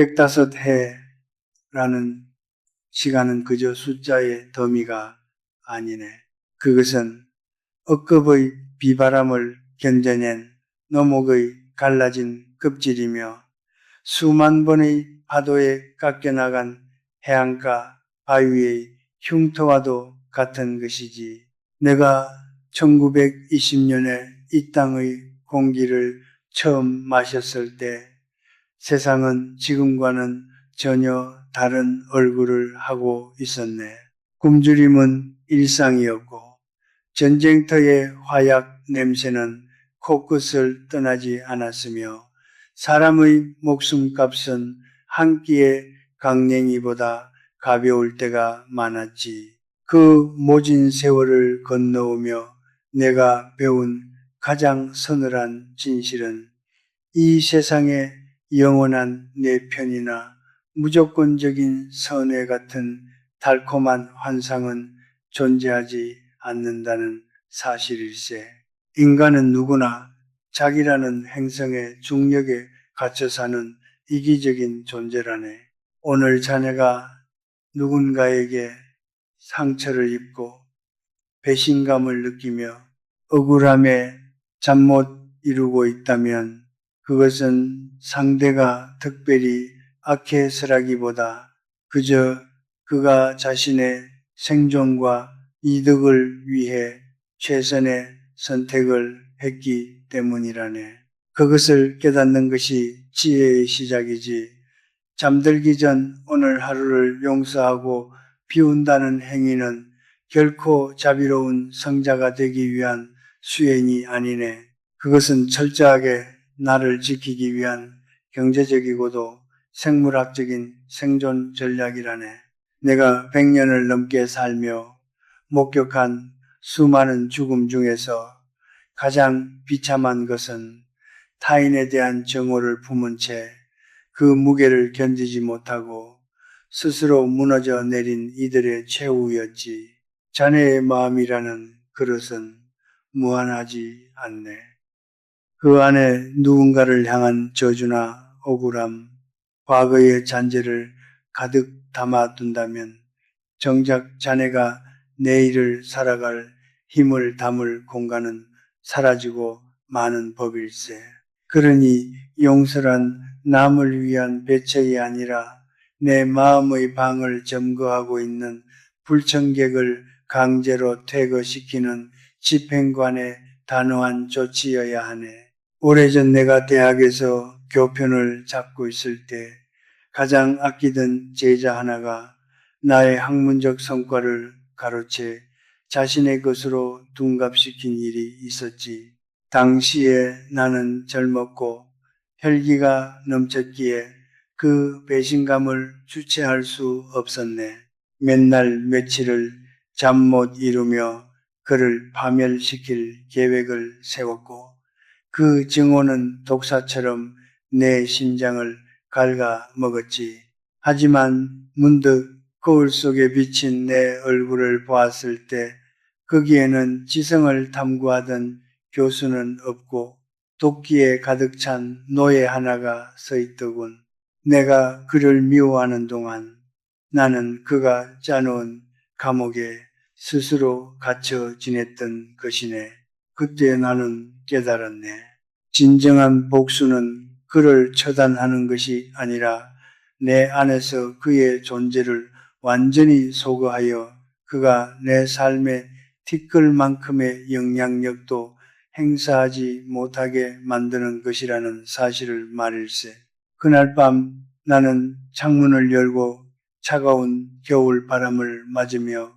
105해라는 시간은 그저 숫자의 더미가 아니네. 그것은 억겁의 비바람을 견뎌낸 너목의 갈라진 껍질이며 수만 번의 파도에 깎여나간 해안가 바위의 흉터와도 같은 것이지. 내가 1920년에 이 땅의 공기를 처음 마셨을 때 세상은 지금과는 전혀 다른 얼굴을 하고 있었네. 굶주림은 일상이었고 전쟁터의 화약 냄새는 코끝을 떠나지 않았으며 사람의 목숨값은 한 끼의 강냉이보다 가벼울 때가 많았지. 그 모진 세월을 건너오며 내가 배운 가장 서늘한 진실은 이 세상에 영원한 내 편이나 무조건적인 선회 같은 달콤한 환상은 존재하지 않는다는 사실일세. 인간은 누구나 자기라는 행성의 중력에 갇혀 사는 이기적인 존재라네. 오늘 자네가 누군가에게 상처를 입고 배신감을 느끼며 억울함에 잠 못 이루고 있다면 그것은 상대가 특별히 악해서라기보다 그저 그가 자신의 생존과 이득을 위해 최선의 선택을 했기 때문이라네. 그것을 깨닫는 것이 지혜의 시작이지. 잠들기 전 오늘 하루를 용서하고 비운다는 행위는 결코 자비로운 성자가 되기 위한 수행이 아니네. 그것은 철저하게 나를 지키기 위한 경제적이고도 생물학적인 생존 전략이라네. 내가 100년을 넘게 살며 목격한 수많은 죽음 중에서 가장 비참한 것은 타인에 대한 정오를 품은 채 그 무게를 견디지 못하고 스스로 무너져 내린 이들의 최후였지. 자네의 마음이라는 그릇은 무한하지 않네. 그 안에 누군가를 향한 저주나 억울함, 과거의 잔재를 가득 담아둔다면 정작 자네가 내일을 살아갈 힘을 담을 공간은 사라지고 마는 법일세. 그러니 용서란 남을 위한 배척이 아니라 내 마음의 방을 점거하고 있는 불청객을 강제로 퇴거시키는 집행관의 단호한 조치여야 하네. 오래전 내가 대학에서 교편을 잡고 있을 때 가장 아끼던 제자 하나가 나의 학문적 성과를 가로채 자신의 것으로 둔갑시킨 일이 있었지. 당시에 나는 젊었고 혈기가 넘쳤기에 그 배신감을 주체할 수 없었네. 맨날 며칠을 잠 못 이루며 그를 파멸시킬 계획을 세웠고 그 증오는 독사처럼 내 심장을 갉아먹었지. 하지만 문득 거울 속에 비친 내 얼굴을 보았을 때 거기에는 지성을 탐구하던 교수는 없고 도끼에 가득 찬 노예 하나가 서 있더군. 내가 그를 미워하는 동안 나는 그가 짜놓은 감옥에 스스로 갇혀 지냈던 것이네. 그때 나는 깨달았네. 진정한 복수는 그를 처단하는 것이 아니라 내 안에서 그의 존재를 완전히 소거하여 그가 내 삶의 티끌만큼의 영향력도 행사하지 못하게 만드는 것이라는 사실을 말일세. 그날 밤 나는 창문을 열고 차가운 겨울 바람을 맞으며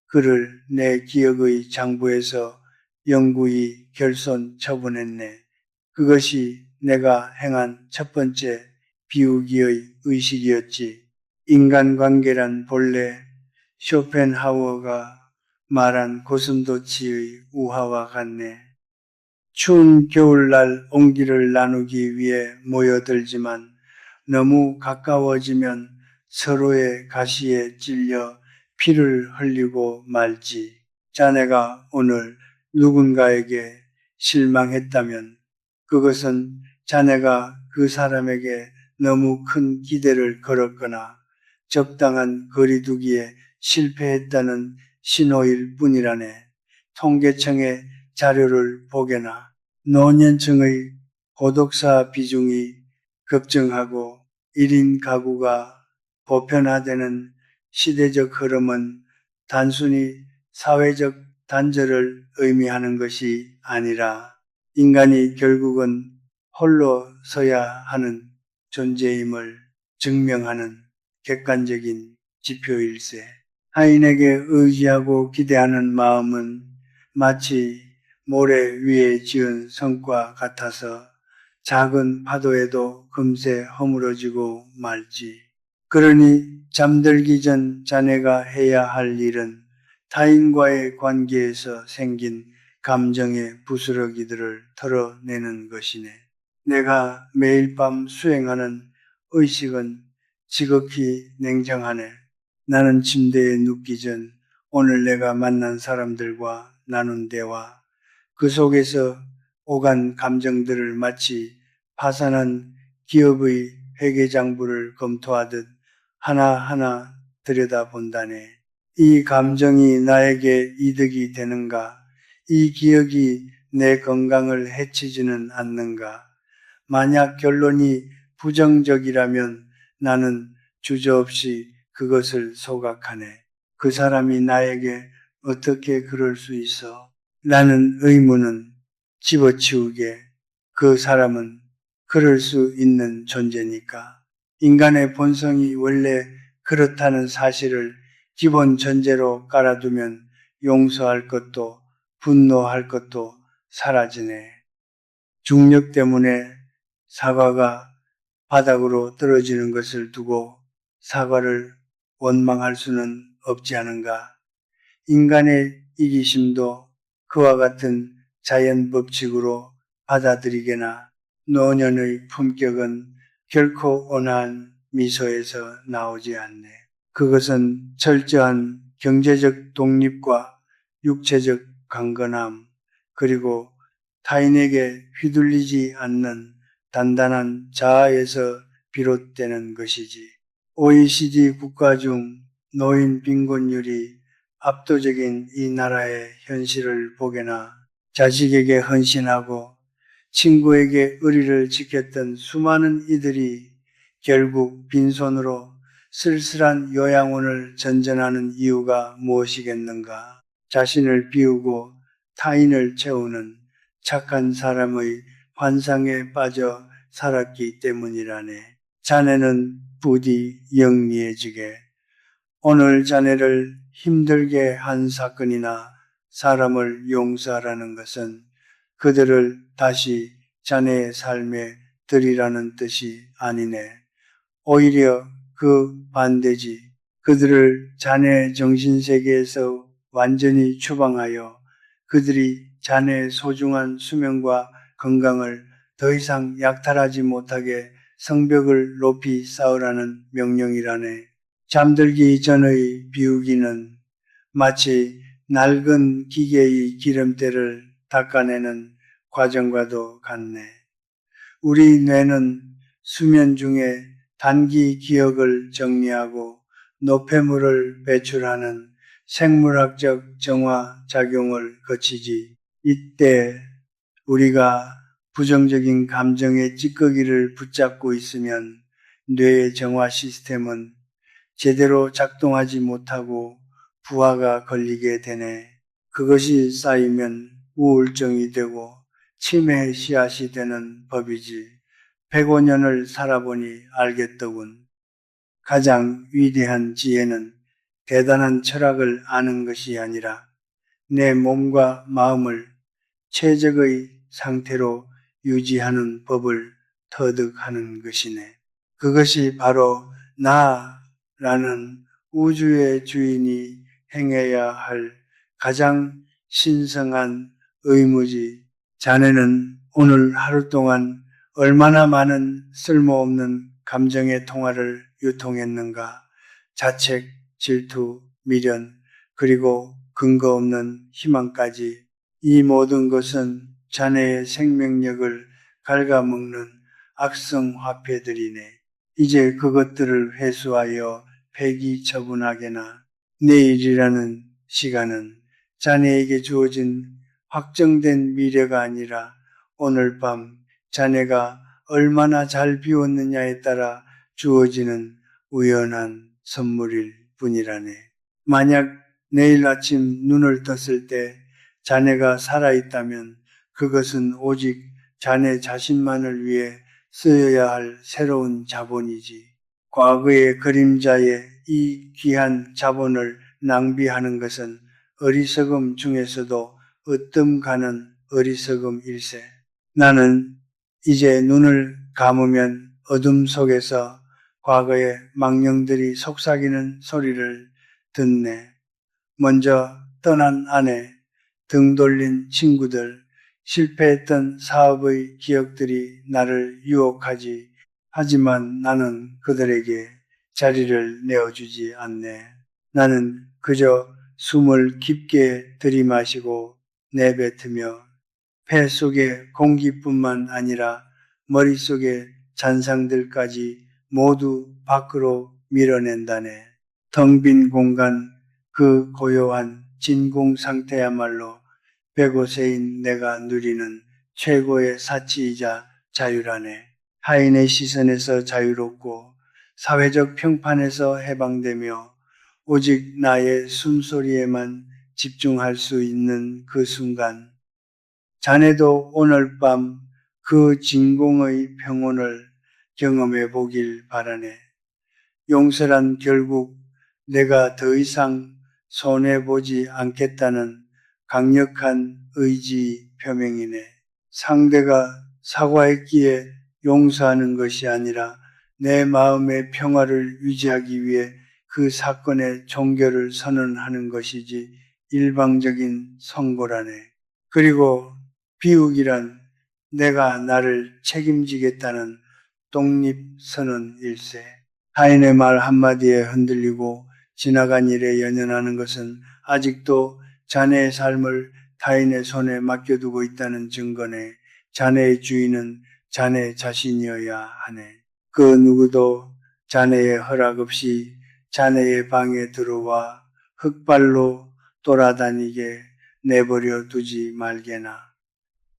그를 내 기억의 장부에서 영구히 결손 처분했네. 그것이 내가 행한 첫 번째 비우기의 의식이었지. 인간관계란 본래 쇼펜하우어가 말한 고슴도치의 우화와 같네. 추운 겨울날 온기를 나누기 위해 모여들지만 너무 가까워지면 서로의 가시에 찔려 피를 흘리고 말지. 자네가 오늘 누군가에게 실망했다면 그것은 자네가 그 사람에게 너무 큰 기대를 걸었거나 적당한 거리두기에 실패했다는 신호일 뿐이라네. 통계청의 자료를 보게나 노년층의 고독사 비중이 급증하고 1인 가구가 보편화되는 시대적 흐름은 단순히 사회적 단절을 의미하는 것이 아니라 인간이 결국은 홀로 서야 하는 존재임을 증명하는 객관적인 지표일세. 타인에게 의지하고 기대하는 마음은 마치 모래 위에 지은 성과 같아서 작은 파도에도 금세 허물어지고 말지. 그러니 잠들기 전 자네가 해야 할 일은 타인과의 관계에서 생긴 감정의 부스러기들을 털어내는 것이네. 내가 매일 밤 수행하는 의식은 지극히 냉정하네. 나는 침대에 눕기 전 오늘 내가 만난 사람들과 나눈 대화, 그 속에서 오간 감정들을 마치 파산한 기업의 회계장부를 검토하듯 하나하나 들여다본다네. 이 감정이 나에게 이득이 되는가? 이 기억이 내 건강을 해치지는 않는가? 만약 결론이 부정적이라면 나는 주저없이 그것을 소각하네. 그 사람이 나에게 어떻게 그럴 수 있어? 라는 의문은 집어치우게. 그 사람은 그럴 수 있는 존재니까. 인간의 본성이 원래 그렇다는 사실을 기본 전제로 깔아두면 용서할 것도 분노할 것도 사라지네. 중력 때문에 사과가 바닥으로 떨어지는 것을 두고 사과를 원망할 수는 없지 않은가. 인간의 이기심도 그와 같은 자연 법칙으로 받아들이게나 노년의 품격은 결코 온화한 미소에서 나오지 않네. 그것은 철저한 경제적 독립과 육체적 강건함, 그리고 타인에게 휘둘리지 않는 단단한 자아에서 비롯되는 것이지. OECD 국가 중 노인 빈곤율이 압도적인 이 나라의 현실을 보게나 자식에게 헌신하고 친구에게 의리를 지켰던 수많은 이들이 결국 빈손으로 쓸쓸한 요양원을 전전하는 이유가 무엇이겠는가? 자신을 비우고 타인을 채우는 착한 사람의 환상에 빠져 살았기 때문이라네. 자네는 부디 영리해지게. 오늘 자네를 힘들게 한 사건이나 사람을 용서하라는 것은 그들을 다시 자네의 삶에 들이라는 뜻이 아니네. 오히려 그 반대지. 그들을 자네의 정신세계에서 완전히 추방하여 그들이 자네의 소중한 수명과 건강을 더 이상 약탈하지 못하게 성벽을 높이 쌓으라는 명령이라네. 잠들기 전의 비우기는 마치 낡은 기계의 기름때를 닦아내는 과정과도 같네. 우리 뇌는 수면 중에 단기 기억을 정리하고 노폐물을 배출하는 생물학적 정화 작용을 거치지. 이때 우리가 부정적인 감정의 찌꺼기를 붙잡고 있으면 뇌의 정화 시스템은 제대로 작동하지 못하고 부하가 걸리게 되네. 그것이 쌓이면 우울증이 되고 치매의 씨앗이 되는 법이지. 105년을 살아보니 알겠더군. 가장 위대한 지혜는 대단한 철학을 아는 것이 아니라 내 몸과 마음을 최적의 상태로 유지하는 법을 터득하는 것이네. 그것이 바로 나라는 우주의 주인이 행해야 할 가장 신성한 의무지. 자네는 오늘 하루 동안 얼마나 많은 쓸모없는 감정의 통화를 유통했는가. 자책, 질투, 미련, 그리고 근거 없는 희망까지. 이 모든 것은 자네의 생명력을 갉아먹는 악성 화폐들이네. 이제 그것들을 회수하여 폐기 처분하게나. 내일이라는 시간은 자네에게 주어진 확정된 미래가 아니라 오늘 밤 자네가 얼마나 잘 비웠느냐에 따라 주어지는 우연한 선물일 뿐이라네. 만약 내일 아침 눈을 떴을 때 자네가 살아있다면 그것은 오직 자네 자신만을 위해 쓰여야 할 새로운 자본이지. 과거의 그림자에 이 귀한 자본을 낭비하는 것은 어리석음 중에서도 으뜸 가는 어리석음일세. 나는 이제 눈을 감으면 어둠 속에서 과거의 망령들이 속삭이는 소리를 듣네. 먼저 떠난 아내, 등 돌린 친구들, 실패했던 사업의 기억들이 나를 유혹하지. 하지만 나는 그들에게 자리를 내어주지 않네. 나는 그저 숨을 깊게 들이마시고 내뱉으며 폐 속의 공기뿐만 아니라 머릿속의 잔상들까지 모두 밖으로 밀어낸다네. 텅 빈 공간, 그 고요한 진공 상태야말로 105세인 내가 누리는 최고의 사치이자 자유라네. 타인의 시선에서 자유롭고 사회적 평판에서 해방되며 오직 나의 숨소리에만 집중할 수 있는 그 순간, 자네도 오늘 밤 그 진공의 평온을 경험해 보길 바라네. 용서란 결국 내가 더 이상 손해보지 않겠다는 강력한 의지 표명이네. 상대가 사과했기에 용서하는 것이 아니라 내 마음의 평화를 유지하기 위해 그 사건의 종결을 선언하는 것이지 일방적인 선고라네. 그리고 비욱이란 내가 나를 책임지겠다는 독립선언일세. 타인의 말 한마디에 흔들리고 지나간 일에 연연하는 것은 아직도 자네의 삶을 타인의 손에 맡겨두고 있다는 증거네. 자네의 주인은 자네 자신이어야 하네. 그 누구도 자네의 허락 없이 자네의 방에 들어와 흑발로 돌아다니게 내버려 두지 말게나.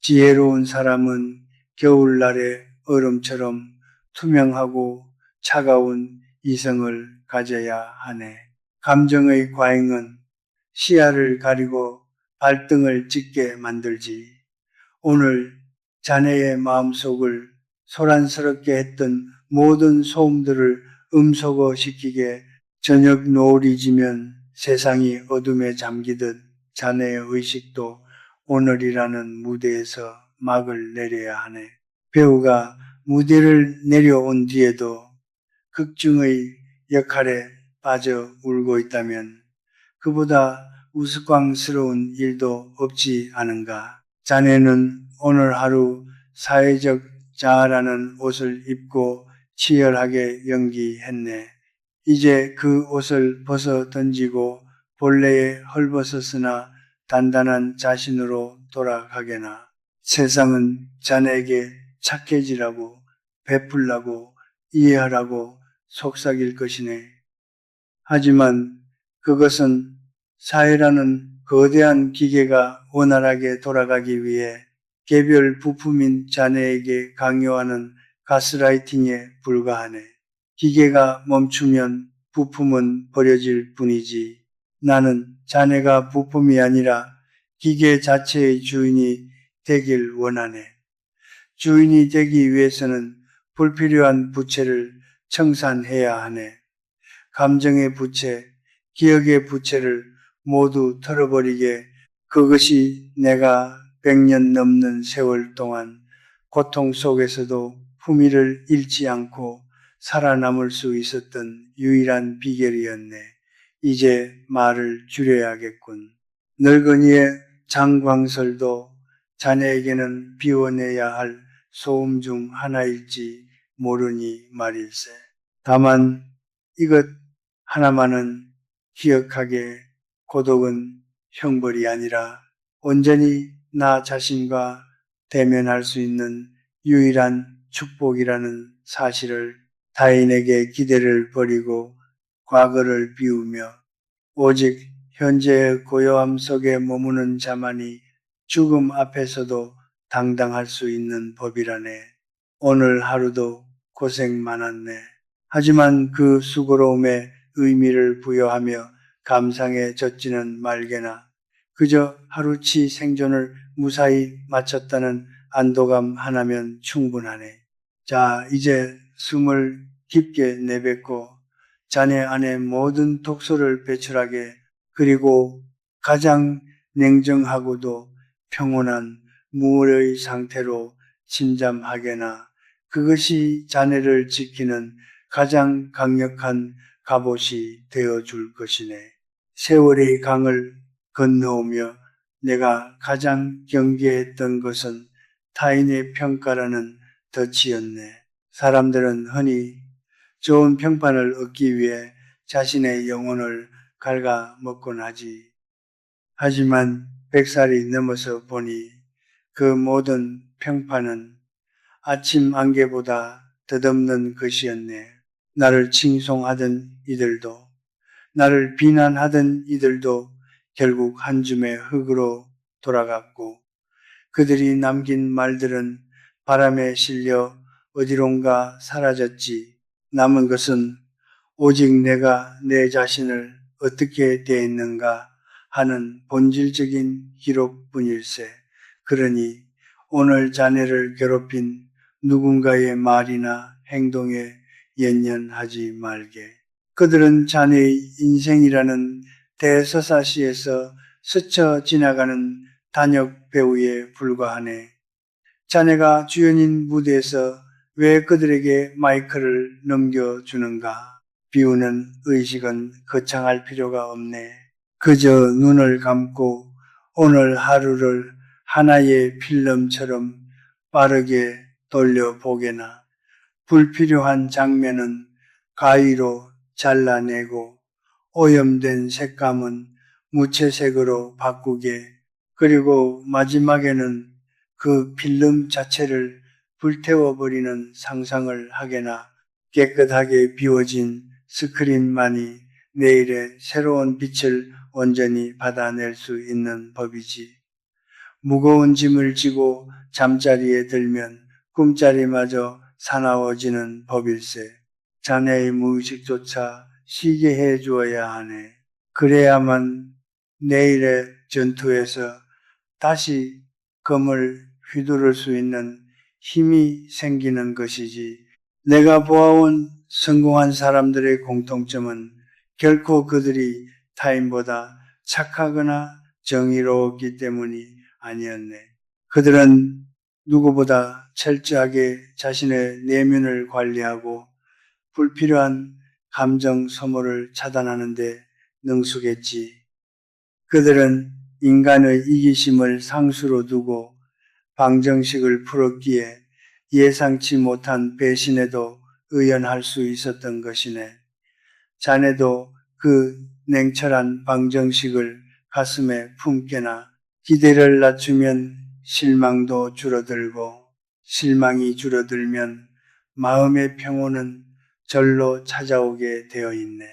지혜로운 사람은 겨울날의 얼음처럼 투명하고 차가운 이성을 가져야 하네. 감정의 과잉은 시야를 가리고 발등을 찢게 만들지. 오늘 자네의 마음속을 소란스럽게 했던 모든 소음들을 음소거시키게. 저녁 노을이 지면 세상이 어둠에 잠기듯 자네의 의식도 오늘이라는 무대에서 막을 내려야 하네. 배우가 무대를 내려온 뒤에도 극중의 역할에 빠져 울고 있다면 그보다 우스꽝스러운 일도 없지 않은가. 자네는 오늘 하루 사회적 자아라는 옷을 입고 치열하게 연기했네. 이제 그 옷을 벗어 던지고 본래의 헐벗었으나 단단한 자신으로 돌아가게나. 세상은 자네에게 착해지라고, 베풀라고, 이해하라고 속삭일 것이네. 하지만 그것은 사회라는 거대한 기계가 원활하게 돌아가기 위해 개별 부품인 자네에게 강요하는 가스라이팅에 불과하네. 기계가 멈추면 부품은 버려질 뿐이지. 나는 자네가 부품이 아니라 기계 자체의 주인이 되길 원하네. 주인이 되기 위해서는 불필요한 부채를 청산해야 하네. 감정의 부채, 기억의 부채를 모두 털어버리게. 그것이 내가 100년 넘는 세월 동안 고통 속에서도 품위를 잃지 않고 살아남을 수 있었던 유일한 비결이었네. 이제 말을 줄여야겠군. 늙은이의 장광설도 자네에게는 비워내야 할 소음 중 하나일지 모르니 말일세. 다만 이것 하나만은 기억하게. 고독은 형벌이 아니라 온전히 나 자신과 대면할 수 있는 유일한 축복이라는 사실을 타인에게 기대를 버리고 과거를 비우며 오직 현재의 고요함 속에 머무는 자만이 죽음 앞에서도 당당할 수 있는 법이라네. 오늘 하루도 고생 많았네. 하지만 그 수고로움에 의미를 부여하며 감상에 젖지는 말게나 그저 하루치 생존을 무사히 마쳤다는 안도감 하나면 충분하네. 자, 이제 숨을 깊게 내뱉고 자네 안에 모든 독소를 배출하게 그리고 가장 냉정하고도 평온한 무의 상태로 침잠하게나 그것이 자네를 지키는 가장 강력한 갑옷이 되어줄 것이네. 세월의 강을 건너오며 내가 가장 경계했던 것은 타인의 평가라는 덫이었네. 사람들은 흔히 좋은 평판을 얻기 위해 자신의 영혼을 갉아먹곤 하지. 하지만 100살이 넘어서 보니 그 모든 평판은 아침 안개보다 덧없는 것이었네. 나를 칭송하던 이들도, 나를 비난하던 이들도 결국 한 줌의 흙으로 돌아갔고, 그들이 남긴 말들은 바람에 실려 어디론가 사라졌지. 남은 것은 오직 내가 내 자신을 어떻게 대했는가 하는 본질적인 기록뿐일세. 그러니 오늘 자네를 괴롭힌 누군가의 말이나 행동에 연연하지 말게. 그들은 자네의 인생이라는 대서사시에서 스쳐 지나가는 단역 배우에 불과하네. 자네가 주연인 무대에서 왜 그들에게 마이크를 넘겨주는가? 비우는 의식은 거창할 필요가 없네. 그저 눈을 감고 오늘 하루를 하나의 필름처럼 빠르게 돌려보게나 불필요한 장면은 가위로 잘라내고 오염된 색감은 무채색으로 바꾸게 그리고 마지막에는 그 필름 자체를 불태워버리는 상상을 하게나 깨끗하게 비워진 스크린만이 내일의 새로운 빛을 온전히 받아낼 수 있는 법이지. 무거운 짐을 지고 잠자리에 들면 꿈자리마저 사나워지는 법일세. 자네의 무의식조차 쉬게 해 주어야 하네. 그래야만 내일의 전투에서 다시 검을 휘두를 수 있는 힘이 생기는 것이지. 내가 보아온 성공한 사람들의 공통점은 결코 그들이 타인보다 착하거나 정의로웠기 때문이 아니었네. 그들은 누구보다 철저하게 자신의 내면을 관리하고 불필요한 감정 소모를 차단하는 데 능숙했지. 그들은 인간의 이기심을 상수로 두고 방정식을 풀었기에 예상치 못한 배신에도 의연할 수 있었던 것이네. 자네도 그 냉철한 방정식을 가슴에 품게나 기대를 낮추면 실망도 줄어들고 실망이 줄어들면 마음의 평온은 절로 찾아오게 되어 있네.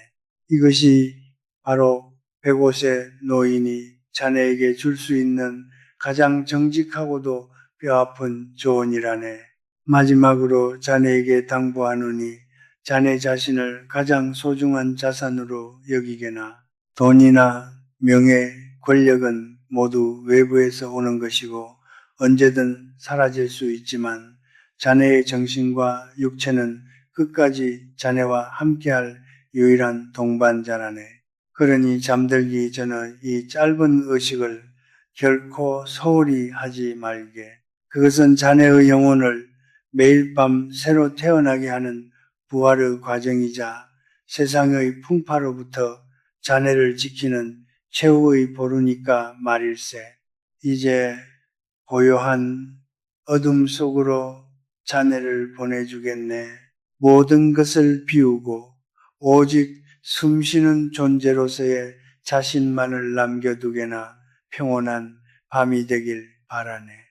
이것이 바로 105세 노인이 자네에게 줄 수 있는 가장 정직하고도 뼈아픈 조언이라네. 마지막으로 자네에게 당부하노니 자네 자신을 가장 소중한 자산으로 여기게나. 돈이나 명예, 권력은 모두 외부에서 오는 것이고 언제든 사라질 수 있지만 자네의 정신과 육체는 끝까지 자네와 함께할 유일한 동반자라네. 그러니 잠들기 전의 이 짧은 의식을 결코 소홀히 하지 말게. 그것은 자네의 영혼을 매일 밤 새로 태어나게 하는 부활의 과정이자 세상의 풍파로부터 자네를 지키는 최후의 보루니까 말일세. 이제 고요한 어둠 속으로 자네를 보내주겠네. 모든 것을 비우고 오직 숨쉬는 존재로서의 자신만을 남겨두게나 평온한 밤이 되길 바라네.